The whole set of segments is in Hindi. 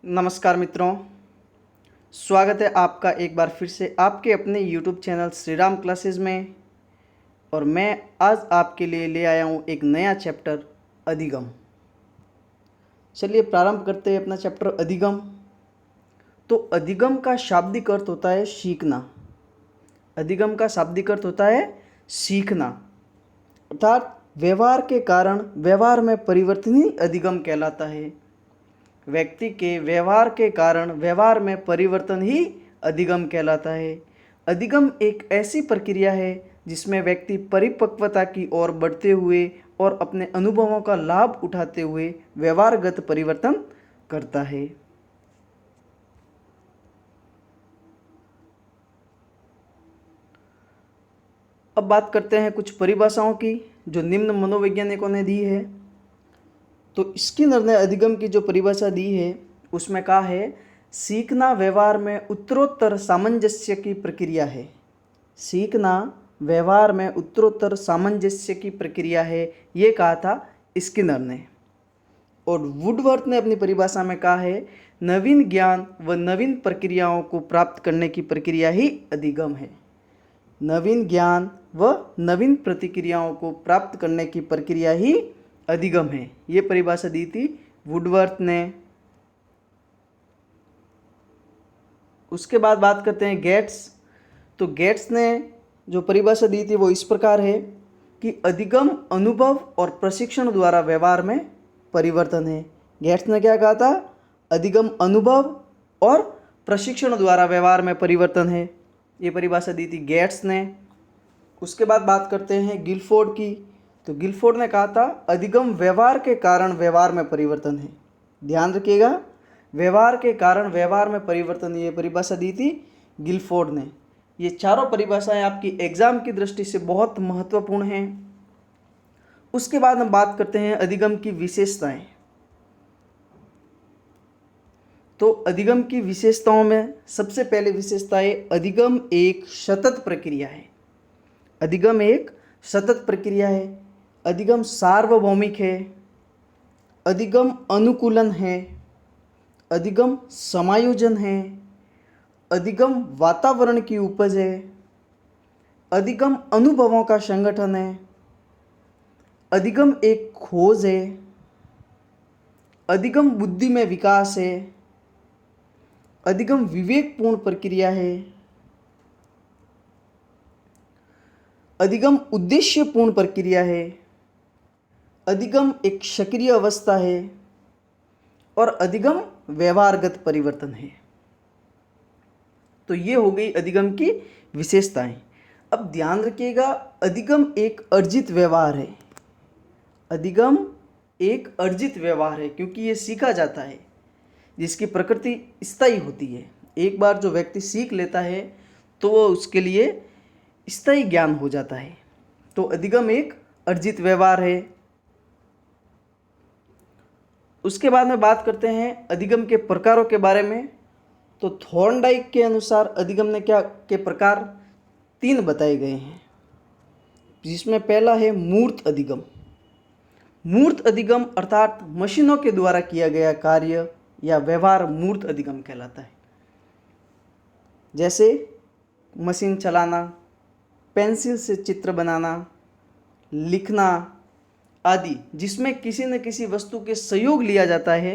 नमस्कार मित्रों, स्वागत है आपका एक बार फिर से आपके अपने YouTube channel Shri Ram classes में। और मैं आज आपके लिए ले आया हूँ एक नया चैप्टर अधिगम। चलिए प्रारंभ करते हैं अपना चैप्टर अधिगम। तो अधिगम का शाब्दिक अर्थ होता है सीखना। अधिगम का शाब्दिक अर्थ होता है सीखना, अर्थात व्यवहार के कारण व्यवहार में परिवर्तन ही अधिगम कहलाता है। व्यक्ति के व्यवहार के कारण व्यवहार में परिवर्तन ही अधिगम कहलाता है। अधिगम एक ऐसी प्रक्रिया है जिसमें व्यक्ति परिपक्वता की ओर बढ़ते हुए और अपने अनुभवों का लाभ उठाते हुए व्यवहारगत परिवर्तन करता है। अब बात करते हैं कुछ परिभाषाओं की जो निम्न मनोवैज्ञानिकों ने दी है। तो स्किनर ने अधिगम की जो परिभाषा दी है उसमें कहा है, सीखना व्यवहार में उत्तरोत्तर सामंजस्य की प्रक्रिया है। सीखना व्यवहार में उत्तरोत्तर सामंजस्य की प्रक्रिया है, ये कहा था स्किनर ने। और वुडवर्थ ने अपनी परिभाषा में कहा है, नवीन ज्ञान व नवीन प्रक्रियाओं को प्राप्त करने की प्रक्रिया ही अधिगम है। नवीन ज्ञान व नवीन प्रतिक्रियाओं को प्राप्त करने की प्रक्रिया ही अधिगम है, ये परिभाषा दी थी वुडवर्थ ने। उसके बाद बात करते हैं गेट्स। तो गेट्स ने जो परिभाषा दी थी वो इस प्रकार है कि अधिगम अनुभव और प्रशिक्षण द्वारा व्यवहार में परिवर्तन है। गेट्स ने क्या कहा था? अधिगम अनुभव और प्रशिक्षण द्वारा व्यवहार में परिवर्तन है, ये परिभाषा दी थी गेट्स ने। उसके बाद बात करते हैं गिलफोर्ड की। तो गिलफोर्ड ने कहा था, अधिगम व्यवहार के कारण व्यवहार में परिवर्तन है। ध्यान रखिएगा, व्यवहार के कारण व्यवहार में परिवर्तन, ये परिभाषा दी थी गिलफोर्ड ने। ये चारों परिभाषाएं आपकी एग्जाम की दृष्टि से बहुत महत्वपूर्ण हैं। उसके बाद हम बात करते हैं अधिगम की विशेषताएं। तो अधिगम की विशेषताओं में सबसे पहले विशेषता है, अधिगम एक सतत प्रक्रिया है। अधिगम एक सतत प्रक्रिया है। अधिगम सार्वभौमिक है। अधिगम अनुकूलन है। अधिगम समायोजन है। अधिगम वातावरण की उपज है। अधिगम अनुभवों का संगठन है। अधिगम एक खोज है। अधिगम बुद्धि में विकास है। अधिगम विवेकपूर्ण प्रक्रिया है। अधिगम उद्देश्यपूर्ण प्रक्रिया है। अधिगम एक सक्रिय अवस्था है। और अधिगम व्यवहारगत परिवर्तन है। तो ये हो गई अधिगम की विशेषताएं। अब ध्यान रखिएगा, अधिगम एक अर्जित व्यवहार है। अधिगम एक अर्जित व्यवहार है क्योंकि ये सीखा जाता है, जिसकी प्रकृति स्थायी होती है। एक बार जो व्यक्ति सीख लेता है तो वो उसके लिए स्थायी ज्ञान हो जाता है। तो अधिगम एक अर्जित व्यवहार है। उसके बाद में बात करते हैं अधिगम के प्रकारों के बारे में। तो थॉर्नडाइक के अनुसार अधिगम ने क्या के प्रकार 3 बताए गए हैं, जिसमें पहला है मूर्त अधिगम। मूर्त अधिगम अर्थात मशीनों के द्वारा किया गया कार्य या व्यवहार मूर्त अधिगम कहलाता है। जैसे मशीन चलाना, पेंसिल से चित्र बनाना, लिखना आदि, जिसमें किसी न किसी वस्तु के सहयोग लिया जाता है,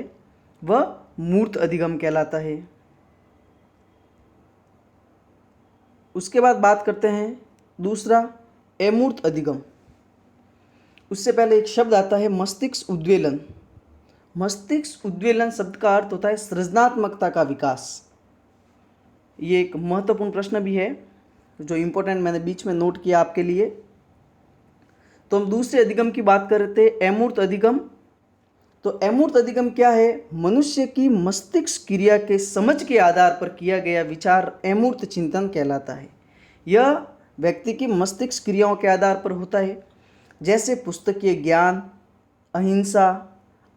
वह मूर्त अधिगम कहलाता है। उसके बाद बात करते हैं दूसरा, अमूर्त अधिगम। उससे पहले एक शब्द आता है मस्तिष्क उद्वेलन। मस्तिष्क उद्वेलन शब्द का अर्थ होता है सृजनात्मकता का विकास। ये एक महत्वपूर्ण प्रश्न भी है जो इम्पोर्टेंट मैंने बीच में नोट किया आपके लिए। तो हम दूसरे अधिगम की बात कर रहे थे, अमूर्त अधिगम। तो अमूर्त अधिगम क्या है? मनुष्य की मस्तिष्क क्रिया के समझ के आधार पर किया गया विचार अमूर्त चिंतन कहलाता है। यह व्यक्ति की मस्तिष्क क्रियाओं के आधार पर होता है, जैसे पुस्तकीय ज्ञान, अहिंसा,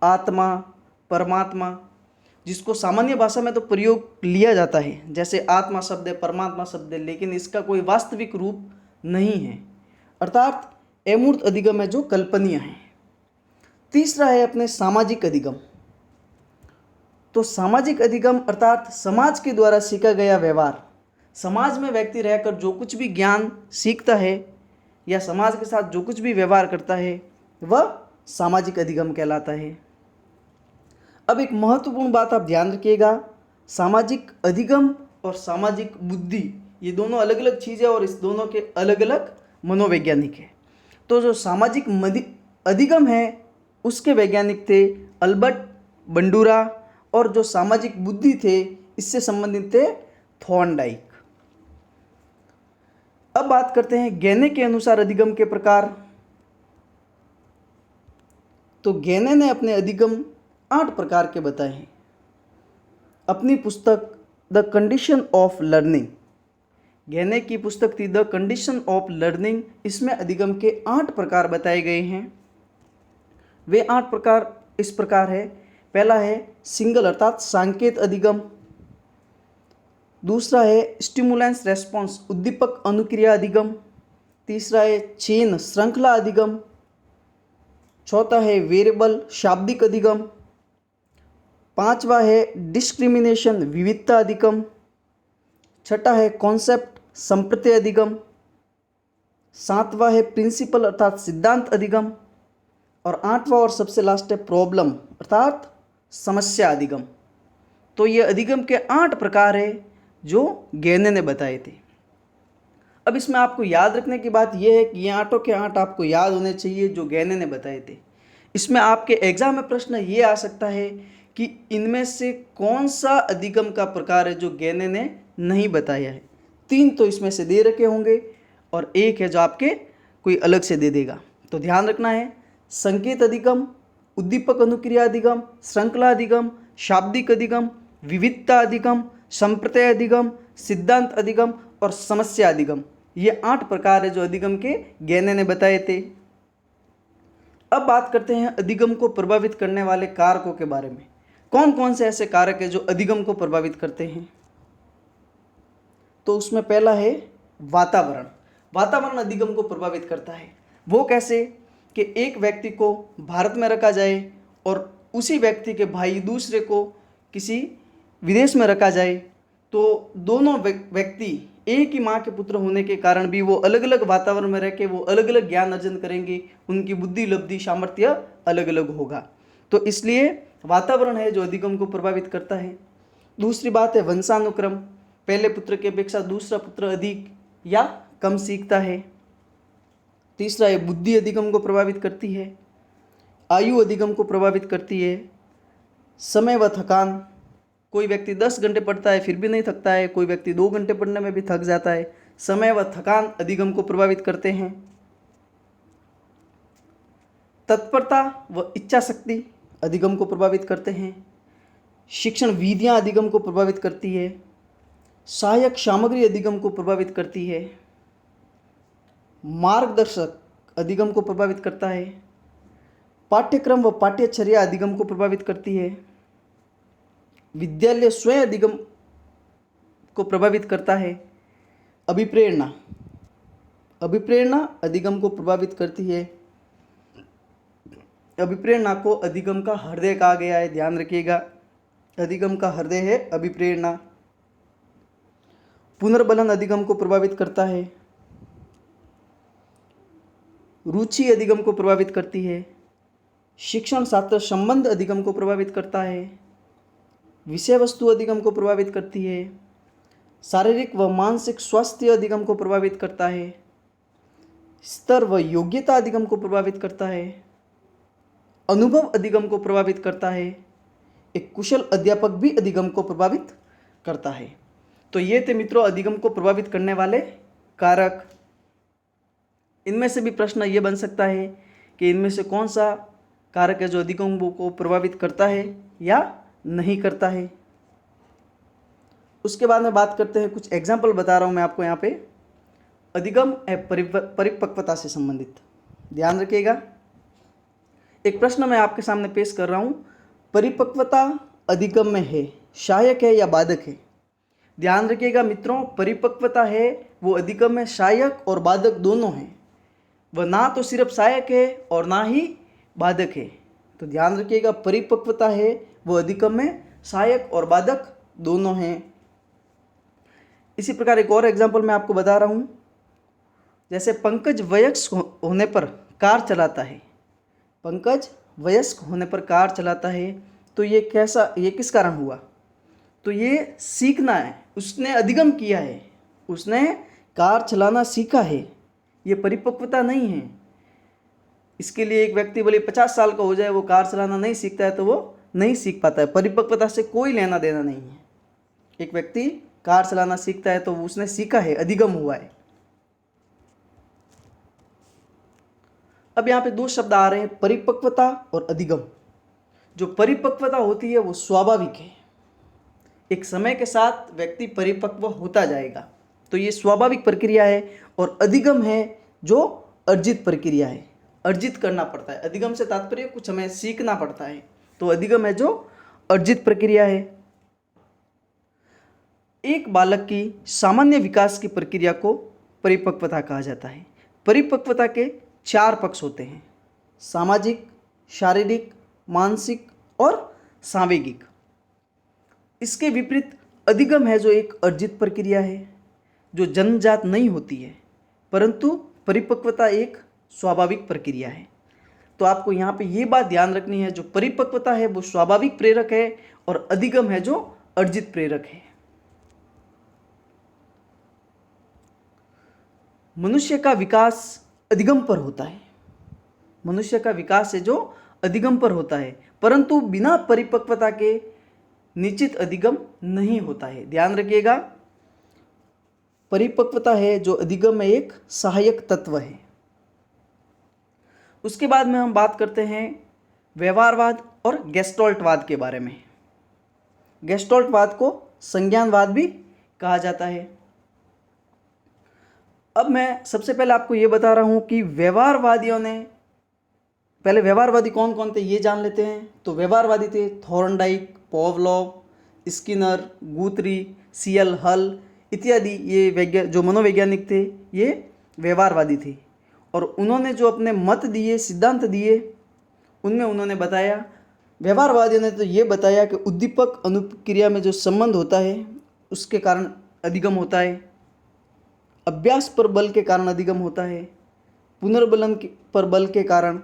आत्मा, परमात्मा, जिसको सामान्य भाषा में तो प्रयोग लिया जाता है, जैसे आत्मा शब्द है, परमात्मा शब्द है, लेकिन इसका कोई वास्तविक रूप नहीं है। अर्थात अमूर्त अधिगम है जो कल्पनीय है। तीसरा है अपने सामाजिक अधिगम। तो सामाजिक अधिगम अर्थात समाज के द्वारा सीखा गया व्यवहार, समाज में व्यक्ति रहकर जो कुछ भी ज्ञान सीखता है या समाज के साथ जो कुछ भी व्यवहार करता है वह सामाजिक अधिगम कहलाता है। अब एक महत्वपूर्ण बात आप ध्यान रखिएगा, सामाजिक अधिगम और सामाजिक बुद्धि ये दोनों अलग अलग चीज़ें और इस दोनों के अलग अलग मनोवैज्ञानिक है। तो जो सामाजिक अधिगम है उसके वैज्ञानिक थे अल्बर्ट बंडूरा, और जो सामाजिक बुद्धि थे इससे संबंधित थे थॉर्नडाइक। अब बात करते हैं गैने के अनुसार अधिगम के प्रकार। तो गैने ने अपने अधिगम 8 प्रकार के बताए हैं। अपनी पुस्तक द कंडीशन ऑफ लर्निंग, गैने की पुस्तक थी द कंडीशन ऑफ लर्निंग, इसमें अधिगम के 8 प्रकार बताए गए हैं। वे 8 प्रकार इस प्रकार है। पहला है सिंगल अर्थात सांकेत अधिगम, दूसरा है स्टिमुलेंस रेस्पॉन्स उद्दीपक अनुक्रिया अधिगम, तीसरा है चेन श्रृंखला अधिगम, चौथा है वेरिएबल शाब्दिक अधिगम, पांचवा है डिस्क्रिमिनेशन विविधता अधिगम, छठा है कॉन्सेप्ट संप्रत्यय अधिगम, सातवां है प्रिंसिपल अर्थात सिद्धांत अधिगम, और आठवां और सबसे लास्ट है प्रॉब्लम अर्थात समस्या अधिगम। तो ये अधिगम के 8 प्रकार है जो गैने ने बताए थे। अब इसमें आपको याद रखने की बात यह है कि ये 8 के 8 आपको याद होने चाहिए जो गैने ने बताए थे। इसमें आपके एग्जाम में प्रश्न ये आ सकता है कि इनमें से कौन सा अधिगम का प्रकार है जो गैने ने नहीं बताया है। 3 तो इसमें से दे रखे होंगे और 1 है जो आपके कोई अलग से दे देगा। तो ध्यान रखना है, संकेत अधिगम, उद्दीपक अनुक्रिया अधिगम, श्रृंखला अधिगम, शाब्दिक अधिगम, विविधता अधिगम, संप्रत्यय अधिगम, सिद्धांत अधिगम और समस्या अधिगम, ये 8 प्रकार है जो अधिगम के गैने ने बताए थे। अब बात करते हैं अधिगम को प्रभावित करने वाले कारकों के बारे में। कौन कौन से ऐसे कारक है जो अधिगम को प्रभावित करते हैं? तो उसमें पहला है वातावरण। वातावरण अधिगम को प्रभावित करता है। वो कैसे कि एक व्यक्ति को भारत में रखा जाए और उसी व्यक्ति के भाई दूसरे को किसी विदेश में रखा जाए, तो दोनों व्यक्ति एक ही माँ के पुत्र होने के कारण भी वो अलग अलग वातावरण में रह के वो अलग अलग ज्ञान अर्जन करेंगे, उनकी बुद्धि लब्धि सामर्थ्य अलग अलग होगा। तो इसलिए वातावरण है जो अधिगम को प्रभावित करता है। दूसरी बात है वंशानुक्रम, पहले पुत्र की अपेक्षा दूसरा पुत्र अधिक या कम सीखता है। तीसरा है बुद्धि अधिगम को प्रभावित करती है। आयु अधिगम को प्रभावित करती है। समय व थकान, कोई व्यक्ति 10 घंटे पढ़ता है फिर भी नहीं थकता है, कोई व्यक्ति 2 घंटे पढ़ने में भी थक जाता है। समय व थकान अधिगम को प्रभावित करते हैं। तत्परता व इच्छा शक्ति अधिगम को प्रभावित करते हैं। शिक्षण विधियाँ अधिगम को प्रभावित करती है। सहायक सामग्री अधिगम को प्रभावित करती है। मार्गदर्शक अधिगम को प्रभावित करता है। पाठ्यक्रम व पाठ्यचर्या अधिगम को प्रभावित करती है। विद्यालय स्वयं अधिगम को प्रभावित करता है। अभिप्रेरणा अधिगम को प्रभावित करती है। अभिप्रेरणा को अधिगम का हृदय कहा गया है, ध्यान रखिएगा। अधिगम का हृदय है अभिप्रेरणा। पुनर्बलन अधिगम को प्रभावित करता है। रुचि अधिगम को प्रभावित करती है। शिक्षण छात्र संबंध अधिगम को प्रभावित करता है। विषय वस्तु अधिगम को प्रभावित करती है। शारीरिक व मानसिक स्वास्थ्य अधिगम को प्रभावित करता है। स्तर व योग्यता अधिगम को प्रभावित करता है। अनुभव अधिगम को प्रभावित करता है। एक कुशल अध्यापक भी अधिगम को प्रभावित करता है। तो ये थे मित्रों अधिगम को प्रभावित करने वाले कारक। इनमें से भी प्रश्न ये बन सकता है कि इनमें से कौन सा कारक है जो अधिगम को प्रभावित करता है या नहीं करता है। उसके बाद में बात करते हैं, कुछ एग्जाम्पल बता रहा हूँ मैं आपको यहाँ पे अधिगम परिपक्वता से संबंधित, ध्यान रखिएगा। एक प्रश्न मैं आपके सामने पेश कर रहा हूँ, परिपक्वता अधिगम में है, सहायक है या बाधक है? ध्यान रखिएगा मित्रों, परिपक्वता है वो अधिगम में सहायक और बाधक दोनों हैं। वह ना तो सिर्फ सहायक है और ना ही बाधक है। तो ध्यान रखिएगा, परिपक्वता है वो अधिगम में सहायक और बाधक दोनों हैं। इसी प्रकार एक और एग्जाम्पल मैं आपको बता रहा हूँ। जैसे पंकज वयस्क होने पर कार चलाता है, पंकज वयस्क होने पर कार चलाता है, तो ये किस कारण हुआ? तो ये सीखना है, उसने अधिगम किया है, उसने कार चलाना सीखा है, ये परिपक्वता नहीं है। इसके लिए एक व्यक्ति भले 50 साल का हो जाए, वो कार चलाना नहीं सीखता है तो वो नहीं सीख पाता है। परिपक्वता से कोई लेना देना नहीं है। एक व्यक्ति कार चलाना सीखता है तो उसने सीखा है, अधिगम हुआ है। अब यहाँ पे दो शब्द आ रहे हैं, परिपक्वता और अधिगम। जो परिपक्वता होती है वो स्वाभाविक है, एक समय के साथ व्यक्ति परिपक्व होता जाएगा, तो ये स्वाभाविक प्रक्रिया है। और अधिगम है जो अर्जित प्रक्रिया है, अर्जित करना पड़ता है। अधिगम से तात्पर्य कुछ हमें सीखना पड़ता है, तो अधिगम है जो अर्जित प्रक्रिया है। एक बालक की सामान्य विकास की प्रक्रिया को परिपक्वता कहा जाता है। परिपक्वता के 4 पक्ष होते हैं, सामाजिक, शारीरिक, मानसिक और सांवेगिक। इसके विपरीत अधिगम है जो एक अर्जित प्रक्रिया है, जो जन्मजात नहीं होती है, परंतु परिपक्वता एक स्वाभाविक प्रक्रिया है। तो आपको यहाँ पे ये बात ध्यान रखनी है, जो परिपक्वता है वो स्वाभाविक प्रेरक है और अधिगम है जो अर्जित प्रेरक है। मनुष्य का विकास अधिगम पर होता है, मनुष्य का विकास है जो अधिगम पर होता है, परंतु बिना परिपक्वता के निश्चित अधिगम नहीं होता है। ध्यान रखिएगा, परिपक्वता है जो अधिगम में एक सहायक तत्व है। उसके बाद में हम बात करते हैं व्यवहारवाद और गेस्टोल्टवाद के बारे में। गेस्टोल्टवाद को संज्ञानवाद भी कहा जाता है। अब मैं सबसे पहले आपको ये बता रहा हूँ कि व्यवहारवादियों ने, पहले व्यवहारवादी कौन कौन थे ये जान लेते हैं। तो व्यवहारवादी थे थॉर्नडाइक, पावलोव, स्किनर, गुथरी, सीएल हल इत्यादि। ये जो मनोवैज्ञानिक थे ये व्यवहारवादी थे, और उन्होंने जो अपने मत दिए, सिद्धांत दिए, उनमें उन्होंने बताया, व्यवहारवादियों ने तो ये बताया कि उद्दीपक अनुक्रिया में जो संबंध होता है उसके कारण अधिगम होता है, अभ्यास पर बल के कारण अधिगम होता है, पुनर्बलन पर बल के कारण,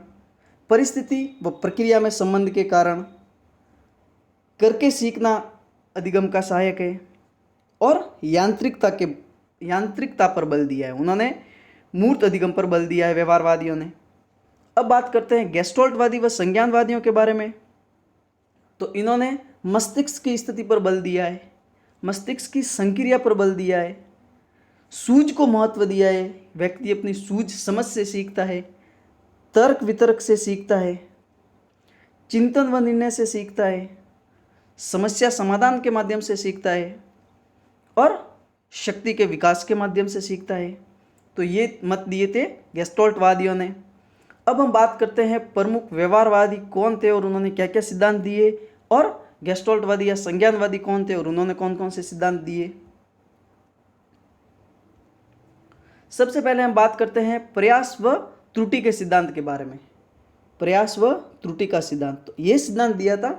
परिस्थिति व प्रक्रिया में संबंध के कारण, करके सीखना अधिगम का सहायक है, और यांत्रिकता पर बल दिया है। उन्होंने मूर्त अधिगम पर बल दिया है व्यवहारवादियों ने। अब बात करते हैं गेस्टोल्टवादी व संज्ञानवादियों के बारे में। तो इन्होंने मस्तिष्क की स्थिति पर बल दिया है, मस्तिष्क की संक्रिया पर बल दिया है, सूझ को महत्व दिया है, व्यक्ति अपनी सूझ समझ से सीखता है, तर्क वितर्क से सीखता है, चिंतन व निर्णय से सीखता है, समस्या समाधान के माध्यम से सीखता है, और शक्ति के विकास के माध्यम से सीखता है। तो ये मत दिए थे गेस्टोल्टवादियों ने। अब हम बात करते हैं प्रमुख व्यवहारवादी कौन थे और उन्होंने क्या क्या सिद्धांत दिए, और गेस्टोल्टवादी या संज्ञानवादी कौन थे और उन्होंने कौन कौन से सिद्धांत दिए। सबसे पहले हम बात करते हैं प्रयास व त्रुटि के सिद्धांत के बारे में। प्रयास व त्रुटि का सिद्धांत, तो ये सिद्धांत दिया था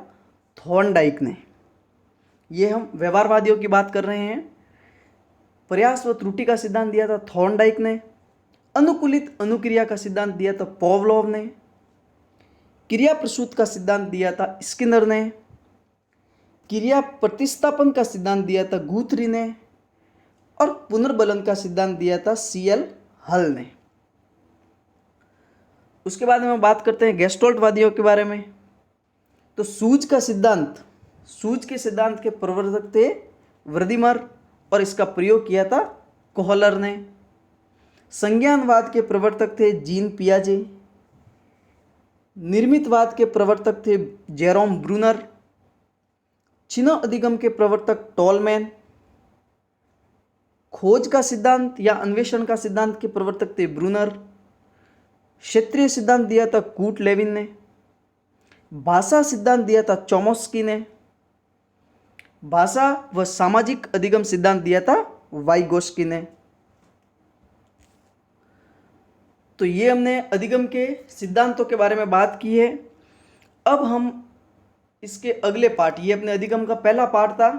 थॉर्नडाइक ने। ये हम व्यवहारवादियों की बात कर रहे हैं। प्रयास व त्रुटि का सिद्धांत दिया था थॉर्नडाइक ने। अनुकूलित अनुक्रिया का सिद्धांत दिया था पावलोव ने। क्रिया प्रसूत का सिद्धांत दिया था स्किनर ने। क्रिया प्रतिस्थापन का सिद्धांत दिया था गुथरी ने, और पुनर्बलन का सिद्धांत दिया था सीएल हल ने। उसके बाद में हम बात करते हैं गेस्टोल्टवादियों के बारे में। तो सूझ का सिद्धांत, सूझ के सिद्धांत के प्रवर्तक थे वर्दिमर, और इसका प्रयोग किया था कोहलर ने। संज्ञानवाद के प्रवर्तक थे जीन पियाजे। निर्मितवाद के प्रवर्तक थे जेरोम ब्रूनर। चिन्ह अधिगम के प्रवर्तक टॉलमैन। खोज का सिद्धांत या अन्वेषण का सिद्धांत के प्रवर्तक थे ब्रूनर। क्षेत्रीय सिद्धांत दिया था कूट लेविन ने। भाषा सिद्धांत दिया था चोमस्की ने। भाषा व सामाजिक अधिगम सिद्धांत दिया था वाइगोस्की ने। तो ये हमने अधिगम के सिद्धांतों के बारे में बात की है। अब हम इसके अगले पार्ट, ये अपने अधिगम का पहला पार्ट था।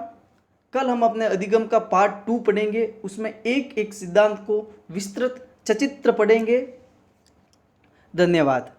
कल हम अपने अधिगम का पार्ट 2 पढ़ेंगे, उसमें एक एक सिद्धांत को विस्तृत सचित्र पढ़ेंगे। धन्यवाद।